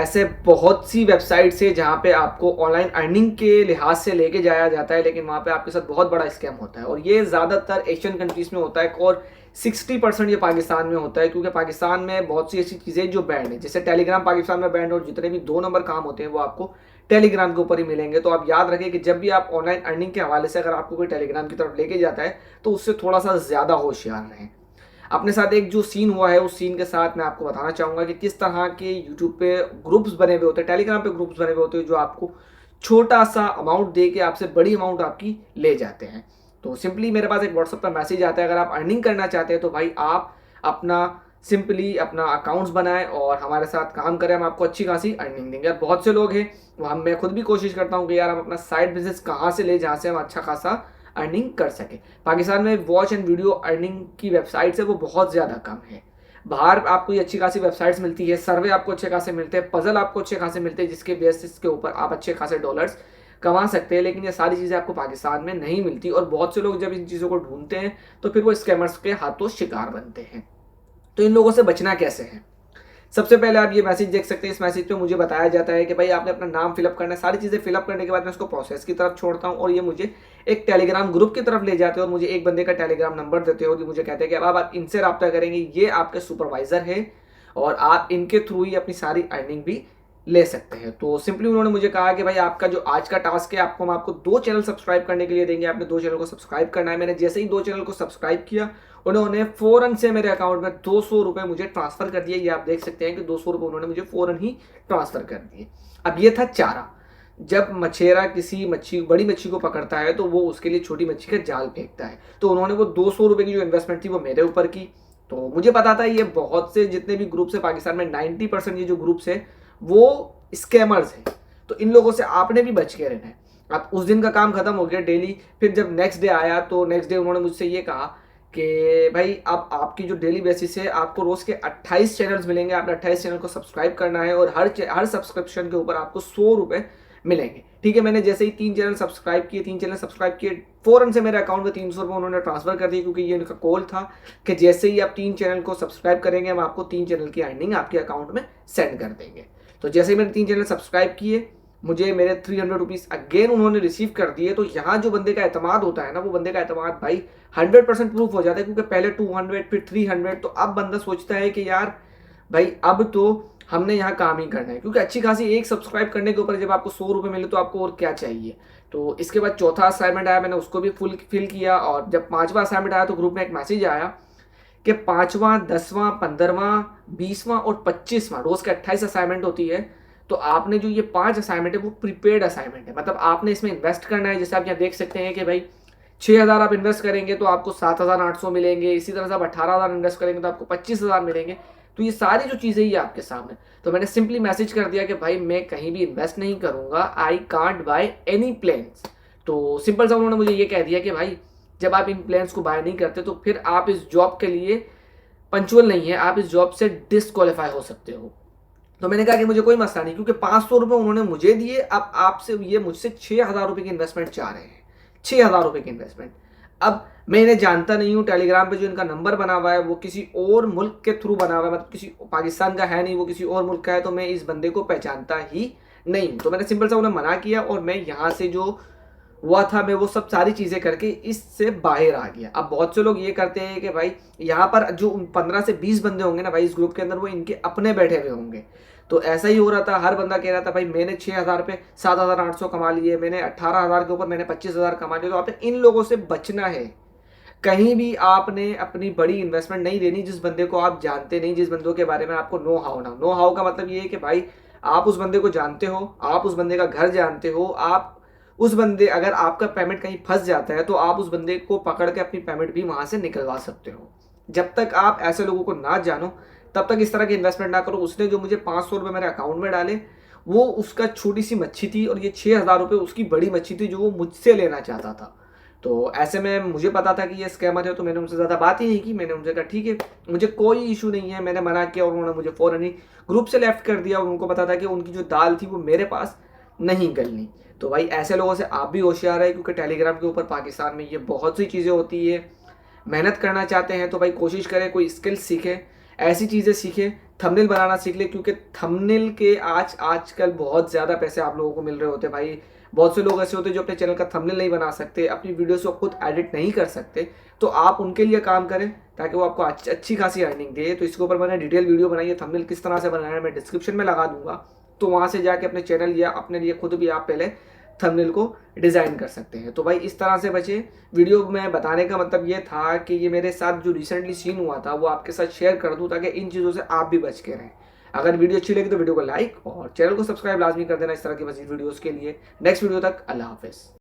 ऐसे बहुत सी वेबसाइट्स है जहाँ पे आपको ऑनलाइन अर्निंग के लिहाज से लेके जाया जाता है, लेकिन वहाँ पे आपके साथ बहुत बड़ा स्कैम होता है और ये ज़्यादातर एशियन कंट्रीज़ में होता है और 60% ये पाकिस्तान में होता है, क्योंकि पाकिस्तान में बहुत सी ऐसी चीज़ें जो बैंड है, जैसे टेलीग्राम पाकिस्तान में बैंड, और जितने भी 2 नंबर काम होते हैं वो आपको टेलीग्राम के ऊपर ही मिलेंगे। तो आप याद रखें कि जब भी आप ऑनलाइन अर्निंग के हवाले से अगर आपको कोई टेलीग्राम की तरफ लेके जाता है तो उससे थोड़ा सा ज़्यादा होशियार रहें। अपने साथ एक जो सीन हुआ है उस सीन के साथ मैं आपको बताना चाहूँगा कि किस तरह के यूट्यूब पे ग्रुप्स बने हुए होते हैं, टेलीग्राम पे ग्रुप्स बने हुए होते हैं जो आपको छोटा सा अमाउंट दे के आपसे बड़ी अमाउंट आपकी ले जाते हैं। तो सिंपली मेरे पास एक व्हाट्सएप पर मैसेज आता है, अगर आप अर्निंग करना चाहते हैं तो भाई आप अपना सिंपली अपना अकाउंट्स बनाएं और हमारे साथ काम करें, हम आपको अच्छी खासी अर्निंग देंगे। और बहुत से लोग हैं, मैं खुद भी कोशिश करता हूँ कि यार हम अपना साइड बिजनेस कहाँ से ले जहाँ से हम अच्छा खासा अर्निंग कर सके। पाकिस्तान में वॉच एंड वीडियो अर्निंग की वेबसाइट्स है वो बहुत ज़्यादा कम है। बाहर आपको ये अच्छी खासी वेबसाइट्स मिलती है, सर्वे आपको अच्छे खासे मिलते हैं, पजल आपको अच्छे खासे मिलते हैं जिसके बेसिस के ऊपर आप अच्छे खासे डॉलर्स कमा सकते हैं, लेकिन ये सारी चीज़ें आपको पाकिस्तान में नहीं मिलती और बहुत से लोग जब इन चीज़ों को ढूंढते हैं तो फिर वो स्कैमर्स के हाथों शिकार बनते हैं। तो इन लोगों से बचना कैसे है? सबसे पहले आप ये मैसेज देख सकते हैं, इस मैसेज पे मुझे बताया जाता है कि भाई आपने अपना नाम फिलअप करना है, सारी चीज़ें फिलअप करने के बाद मैं उसको प्रोसेस की तरफ छोड़ता हूँ और ये मुझे एक टेलीग्राम ग्रुप की तरफ ले जाते हैं और मुझे एक बंदे का टेलीग्राम नंबर देते हैं और ये मुझे कहते हैं कि अब आप इनसे रब्ता करेंगे, ये आपके सुपरवाइजर है और आप इनके थ्रू ही अपनी सारी अर्निंग भी ले सकते हैं। तो सिंपली उन्होंने मुझे कहा कि भाई आपका जो आज का टास्क है आपको हम आपको 2 चैनल सब्सक्राइब करने के लिए देंगे, आपने 2 चैनल को सब्सक्राइब करना है। मैंने जैसे ही 2 चैनल को सब्सक्राइब किया उन्होंने फ़ौरन से मेरे अकाउंट में 200 रुपये मुझे ट्रांसफ़र कर दिए। ये आप देख सकते हैं कि 200 रुपये उन्होंने मुझे फ़ौरन ही ट्रांसफ़र कर दिए। अब ये था चारा। जब मछेरा किसी बड़ी मच्छी को पकड़ता है तो वो उसके लिए छोटी मच्छी का जाल फेंकता है। तो उन्होंने वो 200 रुपये की जो इन्वेस्टमेंट थी वो मेरे ऊपर की। तो मुझे पता था ये बहुत से जितने भी ग्रुप्स है पाकिस्तान में 90% ये जो ग्रुप्स है वो स्कैमर्स हैं। तो इन लोगों से आपने भी बच के रहना है। अब उस दिन का काम खत्म हो गया डेली, फिर जब नेक्स्ट डे आया तो नेक्स्ट डे उन्होंने मुझसे ये कहा कि भाई अब आपकी जो डेली बेसिस है आपको रोज़ के 28 चैनल्स मिलेंगे, आपने 28 चैनल को सब्सक्राइब करना है और हर सब्सक्रिप्शन के ऊपर आपको 100 रुपये मिलेंगे। ठीक है, मैंने जैसे ही 3 चैनल सब्सक्राइब किए फ़ौरन से मेरे अकाउंट में 300 रुपये उन्होंने ट्रांसफ़र कर दिए, क्योंकि ये उनका कॉल था कि जैसे ही आप 3 चैनल को सब्सक्राइब करेंगे हम आपको 3 चैनल की अर्निंग आपके अकाउंट में सेंड कर देंगे। तो जैसे ही मैंने 3 चैनल सब्सक्राइब किए मुझे मेरे 300 रुपीज़ अगेन उन्होंने रिसीव कर दिए। तो यहाँ जो बंदे का एतमाद होता है ना, वो बंदे का एतमाद भाई 100% प्रूफ हो जाता है, क्योंकि पहले 200 फिर 300, तो अब बंदा सोचता है कि यार भाई अब तो हमने यहाँ काम ही करना है, क्योंकि अच्छी खासी एक सब्सक्राइब करने के ऊपर जब आपको 100 रुपये मिले तो आपको और क्या चाहिए। तो इसके बाद चौथा असाइनमेंट आया, मैंने उसको भी फिल किया और जब 5वां असाइनमेंट आया तो ग्रुप में एक मैसेज आया कि 5वां, 10वां, 15वां, 20वां और 25वां रोज़ के 28 असाइनमेंट होती है। तो आपने जो ये 5 असाइनमेंट है वो प्रीपेड असाइनमेंट है, मतलब आपने इसमें इन्वेस्ट करना है। जैसे आप यहाँ देख सकते हैं कि भाई 6000 आप इन्वेस्ट करेंगे तो आपको 7800 मिलेंगे, इसी तरह से आप 18000 इन्वेस्ट करेंगे तो आपको 25000 मिलेंगे। तो ये सारी जो चीज़ें ही आपके सामने। तो मैंने सिंपली मैसेज कर दिया कि भाई मैं कहीं भी इन्वेस्ट नहीं करूँगा, I can't buy any planes. तो सिंपल सा उन्होंने मुझे ये कह दिया कि भाई जब आप इन प्लेन्स को बाय नहीं करते तो फिर आप इस जॉब के लिए पंचुअल नहीं है, आप इस जॉब से डिसक्वालीफाई हो सकते हो। तो मैंने कहा कि मुझे कोई मसला नहीं, क्योंकि 500 रुपये उन्होंने मुझे दिए, अब आपसे ये मुझसे 6000 रुपये की इन्वेस्टमेंट चाह रहे हैं, 6000 रुपये की इन्वेस्टमेंट। अब मैं इन्हें जानता नहीं हूँ, टेलीग्राम पे जो इनका नंबर बना हुआ है वो किसी और मुल्क के थ्रू बना हुआ है, मतलब किसी पाकिस्तान का है नहीं, वो किसी और मुल्क का है, तो मैं इस बंदे को पहचानता ही नहीं हूँ। तो मैंने सिंपल सा उन्हें मना किया और मैं यहाँ से जो हुआ था मैं वो सब सारी चीज़ें करके इससे बाहर आ गया। अब बहुत से लोग ये करते हैं कि भाई यहाँ पर जो 15 से 20 बंदे होंगे ना भाई इस ग्रुप के अंदर, वो इनके अपने बैठे हुए होंगे। तो ऐसा ही हो रहा था, हर बंदा कह रहा था भाई मैंने 6000 पे 7800 कमा लिए, मैंने 18000 के ऊपर मैंने 25000 कमा लिए। तो आपने इन लोगों से बचना है। कहीं भी आपने अपनी बड़ी इन्वेस्टमेंट नहीं देनी जिस बंदे को आप जानते नहीं, जिस बंदों के बारे में आपको नो हाउ ना। नो हाउ का मतलब ये है कि भाई आप उस बंदे को जानते हो, आप उस बंदे का घर जानते हो, आप उस बंदे अगर आपका पेमेंट कहीं फंस जाता है तो आप उस बंदे को पकड़ के अपनी पेमेंट भी वहाँ से निकलवा सकते हो। जब तक आप ऐसे लोगों को ना जानो तब तक इस तरह की इन्वेस्टमेंट ना करो। उसने जो मुझे 500 रुपये मेरे अकाउंट में डाले वो उसका छोटी सी मच्छी थी और ये 6000 रुपये उसकी बड़ी मच्छी थी जो वो मुझसे लेना चाहता था। तो ऐसे में मुझे पता था कि ये स्कैमर है, तो मैंने उनसे ज़्यादा बात ही नहीं की। मैंने उनसे कहा ठीक है मुझे कोई इशू नहीं है, मैंने मना किया और उन्होंने मुझे फ़ौरन ही ग्रुप से लेफ्ट कर दिया और उनको पता था कि उनकी जो दाल थी वो मेरे पास नहीं गलनी। तो भाई ऐसे लोगों से आप भी होशियार है, क्योंकि टेलीग्राम के ऊपर पाकिस्तान में ये बहुत सी चीज़ें होती है। मेहनत करना चाहते हैं तो भाई कोशिश करें कोई स्किल सीखें। ऐसी चीज़ें सीखें, थंबनेल बनाना सीख लें, क्योंकि थंबनेल के आजकल बहुत ज़्यादा पैसे आप लोगों को मिल रहे होते हैं भाई। बहुत से लोग ऐसे होते हैं जो अपने चैनल का थंबनेल नहीं बना सकते, अपनी वीडियोज़ को खुद एडिट नहीं कर सकते, तो आप उनके लिए काम करें ताकि वो आपको अच्छी खासी अर्निंग दे। तो इसके ऊपर मैंने डिटेल वीडियो बनाई है, थंबनेल किस तरह से बनाना है मैं डिस्क्रिप्शन में लगा दूँगा, तो वहाँ से जाके अपने चैनल या अपने लिए खुद भी आप पहले थंबनेल को डिज़ाइन कर सकते हैं। तो भाई इस तरह से बचें। वीडियो में बताने का मतलब ये था कि ये मेरे साथ जो रिसेंटली सीन हुआ था वो आपके साथ शेयर कर दूँ ताकि इन चीज़ों से आप भी बच के रहें। अगर वीडियो अच्छी लगी तो वीडियो को लाइक और चैनल को सब्सक्राइब लाजमी कर देना इस तरह की मज़ीद वीडियोज़ के लिए। नेक्स्ट वीडियो तक अल्लाह हाफ़िज़।